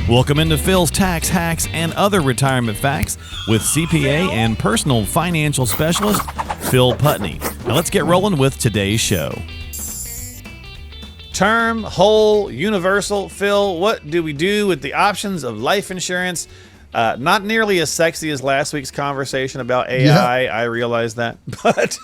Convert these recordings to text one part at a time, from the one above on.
Welcome into Phil's Tax Hacks and Other Retirement Facts with CPA and personal financial specialist Phil Putney. Now let's get rolling with today's show. Term, whole, universal. Phil, what do we do with the options of life insurance? Not nearly as sexy as last week's conversation about AI. I realize that, but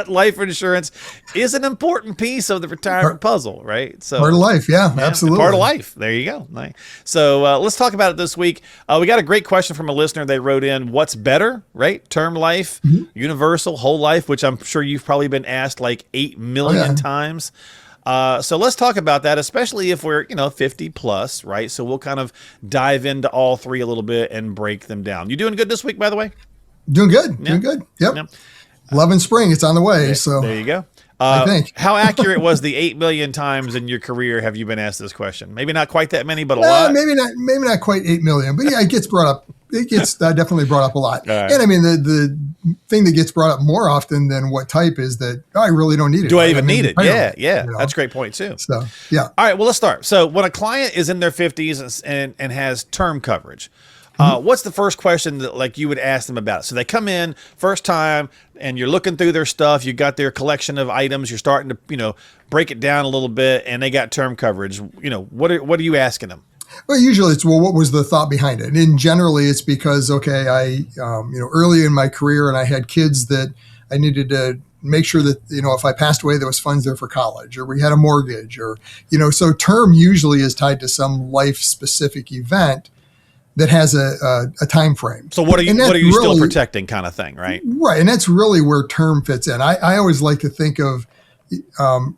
life insurance is an important piece of the retirement puzzle, right? So part of life, yeah, absolutely. Part of life. There you go. Nice. So let's talk about it this week. We got a great question from a listener. They wrote in, "What's better, right? Term life, universal, whole life," which I'm sure you've probably been asked like 8 million times. So let's talk about that, especially if we're, 50 plus, right? So we'll kind of dive into all three a little bit and break them down. You doing good this week, by the way? Doing good. Yeah. Doing good. Yep. Yeah. Loving spring. It's on the way. So there you go. I think. How accurate was the 8 million times in your career have you been asked this question? Maybe not quite that many, but a lot. Maybe not quite 8 million, but yeah, it gets brought up. It gets definitely brought up a lot. Right. And I mean, the thing that gets brought up more often than what type is that I really don't need it. Do I even need it? Yeah. That's a great point too. So, yeah. All right, well, let's start. So when a client is in their 50s and has term coverage, what's the first question that you would ask them about? So they come in first time and you're looking through their stuff. You got their collection of items. You're starting to, break it down a little bit and they got term coverage. What are you asking them? Well, usually it's, what was the thought behind it? And generally it's because, I, early in my career and I had kids that I needed to make sure that, if I passed away, there was funds there for college, or we had a mortgage, or, so term usually is tied to some life specific event that has a time frame. So what are you really still protecting kind of thing, right? Right. And that's really where term fits in. I always like to think of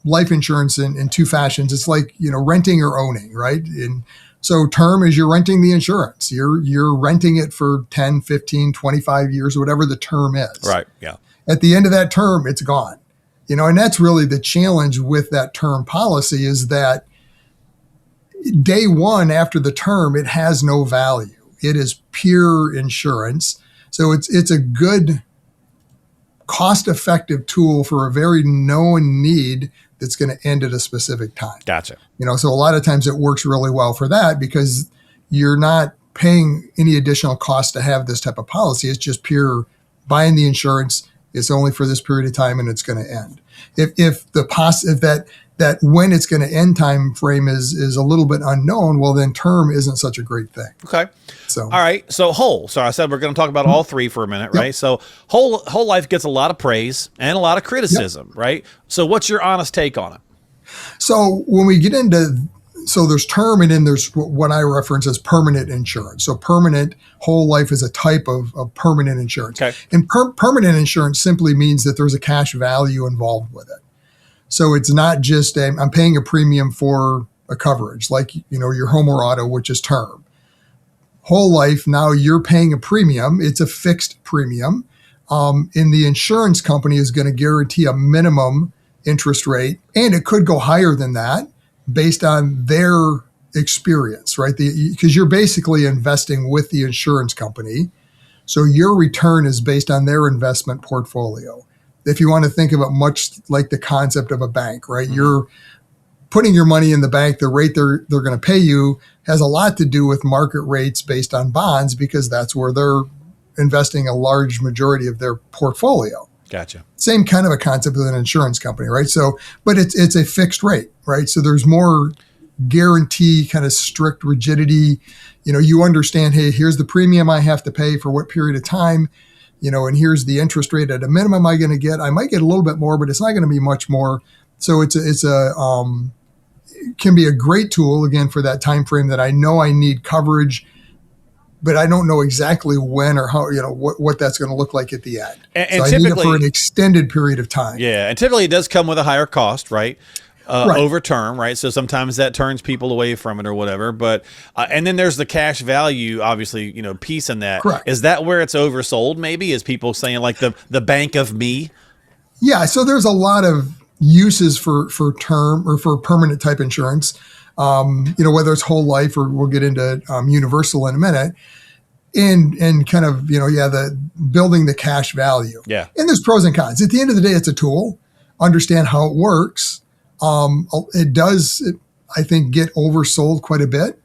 life insurance in two fashions. It's like, renting or owning, right? And so term is you're renting the insurance. You're renting it for 10, 15, 25 years, whatever the term is. Right. Yeah. At the end of that term, it's gone. And that's really the challenge with that term policy is that day one after the term, it has no value. It is pure insurance. So it's a good cost-effective tool for a very known need that's going to end at a specific time. Gotcha. So a lot of times it works really well for that because you're not paying any additional cost to have this type of policy. It's just pure buying the insurance. It's only for this period of time and it's going to end. If that when it's going to end time frame is a little bit unknown, well, then term isn't such a great thing. Okay. So, all right. So whole. So I said we're going to talk about all three for a minute, right? Yep. So whole life gets a lot of praise and a lot of criticism, right? So what's your honest take on it? So when we get into, there's term and then there's what I reference as permanent insurance. So permanent whole life is a type of permanent insurance. Okay. And permanent insurance simply means that there's a cash value involved with it. So it's not just I'm paying a premium for a coverage like, your home or auto, which is term. Whole life, now you're paying a premium. It's a fixed premium. And the insurance company is going to guarantee a minimum interest rate. And it could go higher than that based on their experience, right? Because you're basically investing with the insurance company. So your return is based on their investment portfolio. If you want to think of it much like the concept of a bank, right? You're putting your money in the bank, the rate they're going to pay you has a lot to do with market rates based on bonds because that's where they're investing a large majority of their portfolio. Gotcha. Same kind of a concept with an insurance company, right? So, but it's a fixed rate, right? So there's more guarantee, kind of strict rigidity. You understand, hey, here's the premium I have to pay for what period of time. And here's the interest rate at a minimum I'm going to get. I might get a little bit more, but it's not going to be much more. So it can be a great tool again for that time frame that I know I need coverage, but I don't know exactly when or how, what that's going to look like at the end. And so I need it for an extended period of time. Yeah, and typically it does come with a higher cost, right? Over term, right? So sometimes that turns people away from it or whatever. But and then there's the cash value, obviously, piece in that. Correct. Is that where it's oversold? Maybe is people saying like the bank of me? Yeah. So there's a lot of uses for term or for permanent type insurance. Whether it's whole life or we'll get into universal in a minute. And kind of the building the cash value. Yeah. And there's pros and cons. At the end of the day, it's a tool. Understand how it works. It does, I think, get oversold quite a bit.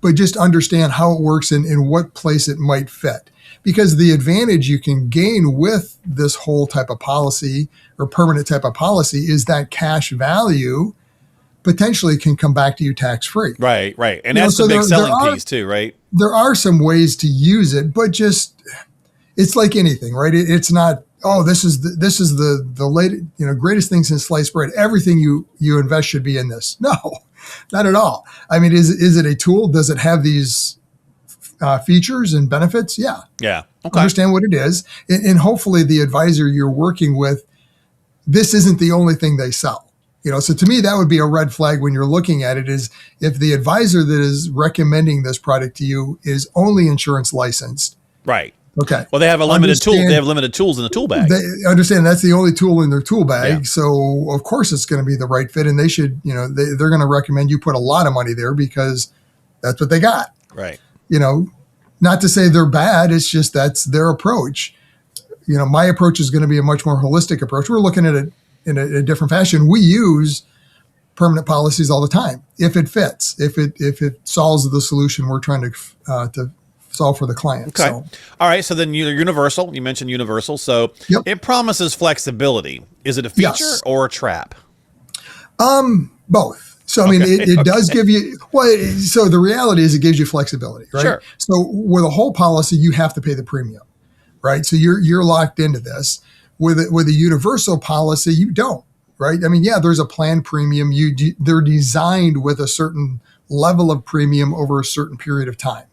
but just understand how it works and in what place it might fit. Because the advantage you can gain with this whole type of policy or permanent type of policy is that cash value potentially can come back to you tax-free. Right. And that's the big selling piece too, right? There are some ways to use it, but just, it's like anything, right? It's not, oh, this is the latest, greatest thing since sliced bread. Everything you invest should be in this. No, not at all. I mean, is it a tool? Does it have these features and benefits? Yeah. Okay. Understand what it is. And hopefully the advisor you're working with, this isn't the only thing they sell. So to me, that would be a red flag when you're looking at it, is if the advisor that is recommending this product to you is only insurance licensed. Right. Okay. Well, they have a limited tool. They have limited tools in the tool bag. They understand that's the only tool in their tool bag. Yeah. So of course it's going to be the right fit, and they should, they're going to recommend you put a lot of money there because that's what they got. Right. Not to say they're bad. It's just that's their approach. My approach is going to be a much more holistic approach. We're looking at it in a different fashion. We use permanent policies all the time if it fits, if it solves the solution we're trying to solve for the client. Okay. So, all right. So then universal. You mentioned universal. So yep. It promises flexibility. Is it a feature or a trap? Both. So I mean, it does give you. Well, so the reality is it gives you flexibility, right? Sure. So with a whole policy, you have to pay the premium, right? So you're locked into this. With a universal policy, you don't, right? I mean, yeah, there's a planned premium. They're designed with a certain level of premium over a certain period of time.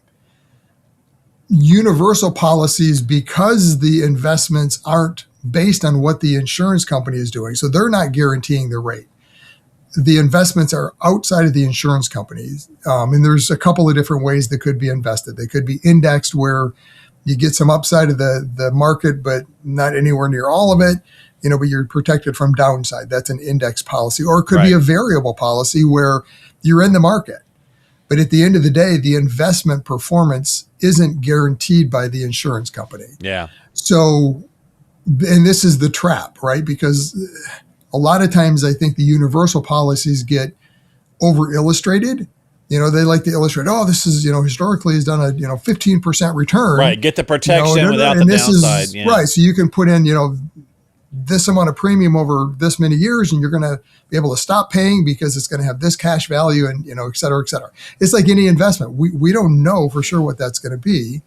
Universal policies, because the investments aren't based on what the insurance company is doing, so they're not guaranteeing the rate. The investments are outside of the insurance companies, and there's a couple of different ways that could be invested. They could be indexed, where you get some upside of the market, but not anywhere near all of it, but you're protected from downside. That's an index policy. Or it could be a variable policy where you're in the market. But at the end of the day, the investment performance isn't guaranteed by the insurance company. Yeah. So, and this is the trap, right? Because a lot of times I think the universal policies get over illustrated. They like to illustrate, this is, historically has done a, 15% return. Right. Get the protection without the downside. Right. So you can put in, this amount of premium over this many years, and you're going to be able to stop paying because it's going to have this cash value and, et cetera, et cetera. It's like any investment. We don't know for sure what that's going to be.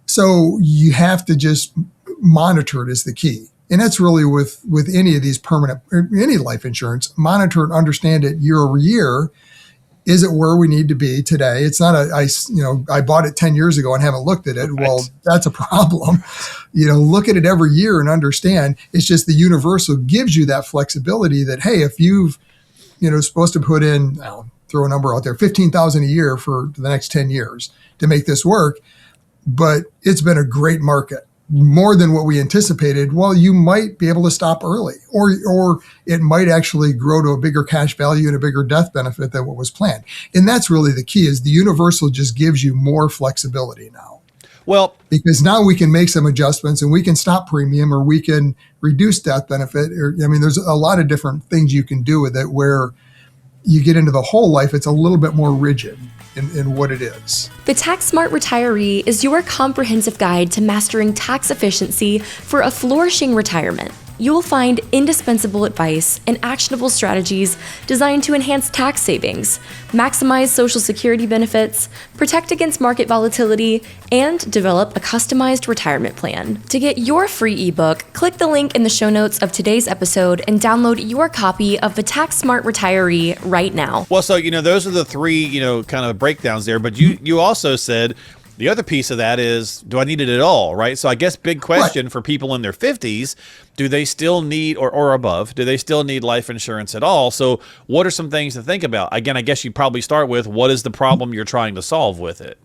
So you have to just monitor it is the key. And that's really with any of these permanent, or any life insurance, monitor and understand it year over year. Is it where we need to be today? It's not I bought it 10 years ago and haven't looked at it. Right. Well, that's a problem. Look at it every year and understand. It's just the universal gives you that flexibility that, hey, if you've, supposed to put in, I'll throw a number out there, $15,000 a year for the next 10 years to make this work, but it's been a great market. More than what we anticipated, well, you might be able to stop early, or it might actually grow to a bigger cash value and a bigger death benefit than what was planned. And that's really the key, is the universal just gives you more flexibility now. Well, because now we can make some adjustments and we can stop premium, or we can reduce death benefit. There's a lot of different things you can do with it, where you get into the whole life, it's a little bit more rigid in what it is. The Tax Smart Retiree is your comprehensive guide to mastering tax efficiency for a flourishing retirement. You will find indispensable advice and actionable strategies designed to enhance tax savings, maximize Social Security benefits, protect against market volatility, and develop a customized retirement plan. To get your free ebook, click the link in the show notes of today's episode and download your copy of the Tax Smart Retiree right now. Well, so, those are the three, kind of breakdowns there, but you also said, the other piece of that is, do I need it at all, right? So I guess big question for people in their 50s, do they still need, or above, do they still need life insurance at all? So what are some things to think about? Again, I guess you probably start with, what is the problem you're trying to solve with it?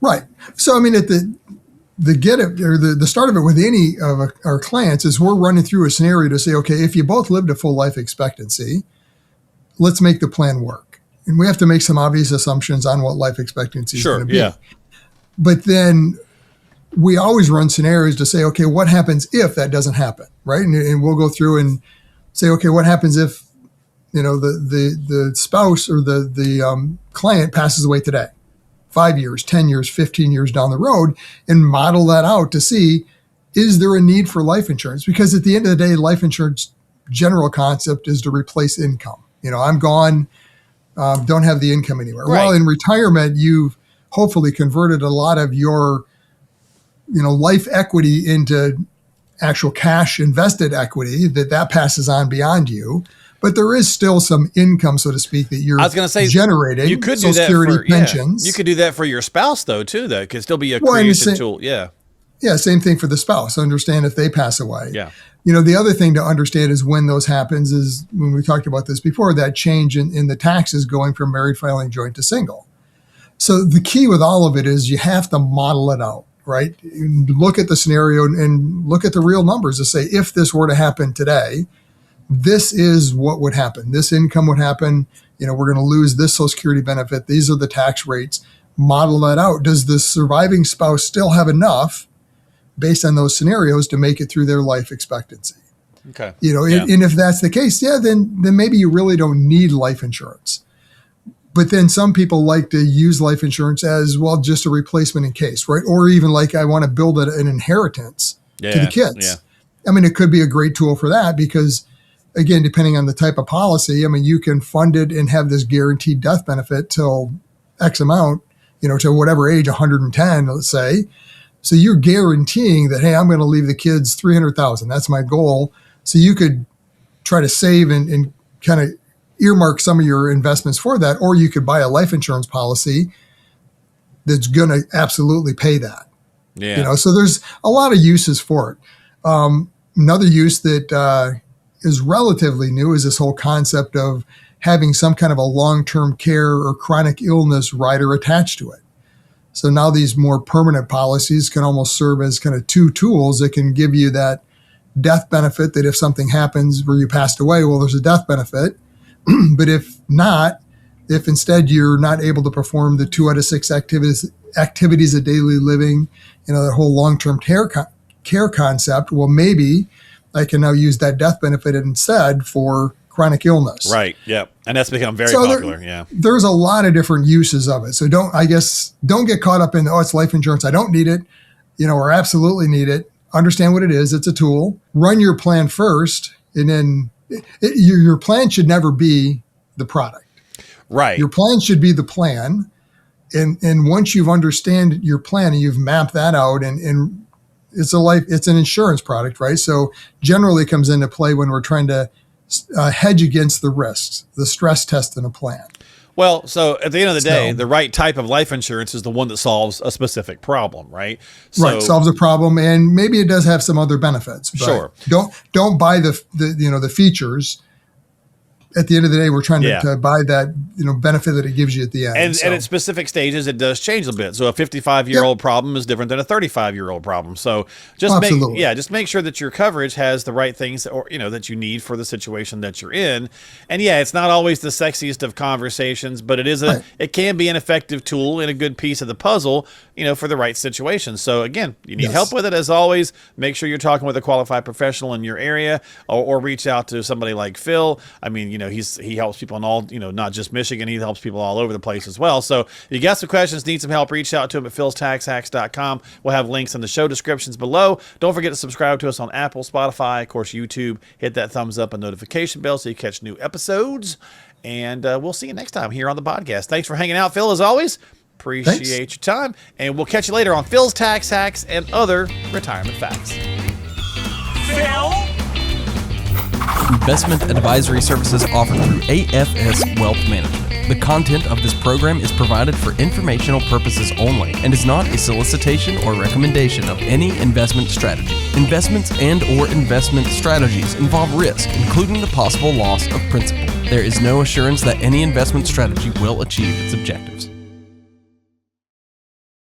Right. So, at the start of it with any of our clients is we're running through a scenario to say, okay, if you both lived a full life expectancy, let's make the plan work. And we have to make some obvious assumptions on what life expectancy is going to be. Yeah. But then we always run scenarios to say, okay, what happens if that doesn't happen, right? And we'll go through and say, okay, what happens if, the spouse or the client passes away today? 5 years, 10 years, 15 years down the road and model that out to see, is there a need for life insurance? Because at the end of the day, life insurance general concept is to replace income. I'm gone, don't have the income anywhere. Right. Well, in retirement, you've hopefully converted a lot of your, life equity into actual cash invested equity that passes on beyond you. But there is still some income, so to speak, that you're generating. You could do Social that Security, for pensions. You could do that for your spouse, though, too. That could still be a creation tool. Yeah. Yeah, same thing for the spouse. Understand if they pass away. Yeah. The other thing to understand is when those happens is when we talked about this before, that change in the taxes going from married filing joint to single. So the key with all of it is you have to model it out, right? You look at the scenario and look at the real numbers to say, if this were to happen today, this is what would happen. This income would happen. We're going to lose this Social Security benefit. These are the tax rates. Model that out. Does the surviving spouse still have enough based on those scenarios to make it through their life expectancy? Okay. And if that's the case, then maybe you really don't need life insurance. But then some people like to use life insurance as, well, just a replacement in case, right? Or even like, I want to build an inheritance to the kids. Yeah. I mean, it could be a great tool for that because, again, depending on the type of policy, you can fund it and have this guaranteed death benefit till X amount, to whatever age, 110, let's say. So you're guaranteeing that, hey, I'm going to leave the kids $300,000. That's my goal. So you could try to save and kind of earmark some of your investments for that, or you could buy a life insurance policy that's going to absolutely pay that. Yeah. So there's a lot of uses for it. Another use that is relatively new is this whole concept of having some kind of a long-term care or chronic illness rider attached to it. So now these more permanent policies can almost serve as kind of two tools that can give you that death benefit, that if something happens where you passed away, well, there's a death benefit. But if not, if instead you're not able to perform the 2 out of 6 activities of daily living, that whole long-term care concept, well, maybe I can now use that death benefit instead for chronic illness. Right. Yep. And that's become very popular. Yeah. There's a lot of different uses of it. So don't get caught up in, it's life insurance, I don't need it, or absolutely need it. Understand what it is. It's a tool. Run your plan first, and then your plan should never be the product. Right. Your plan should be the plan. And once you've understand your plan and you've mapped that out, and it's an insurance product, right? So generally it comes into play when we're trying to hedge against the risks, the stress test in a plan. Well, so at the end of the day, the right type of life insurance is the one that solves a specific problem, right? Right, solves a problem, and maybe it does have some other benefits. But sure. Don't buy the features. At the end of the day, we're trying to buy that benefit that it gives you at the end. And at specific stages, it does change a bit. So a 55-year-old problem is different than a 35-year-old problem. So just make sure that your coverage has the right things, or that you need for the situation that you're in. And it's not always the sexiest of conversations, but it can be an effective tool and a good piece of the puzzle, for the right situation. So again, you need help with it. As always, make sure you're talking with a qualified professional in your area, or reach out to somebody like Phil. I mean, he helps people in all, not just Michigan. He helps people all over the place as well. So if you got some questions, need some help, reach out to him at philstaxhacks.com. We'll have links in the show descriptions below. Don't forget to subscribe to us on Apple, Spotify, of course, YouTube. Hit that thumbs up and notification bell so you catch new episodes. And we'll see you next time here on the podcast. Thanks for hanging out, Phil, as always. Appreciate your time. And we'll catch you later on Phil's Tax Hacks and other retirement facts. Phil? Investment advisory services offered through AFS Wealth Management. The content of this program is provided for informational purposes only and is not a solicitation or recommendation of any investment strategy. Investments and/or investment strategies involve risk, including the possible loss of principal. There is no assurance that any investment strategy will achieve its objectives.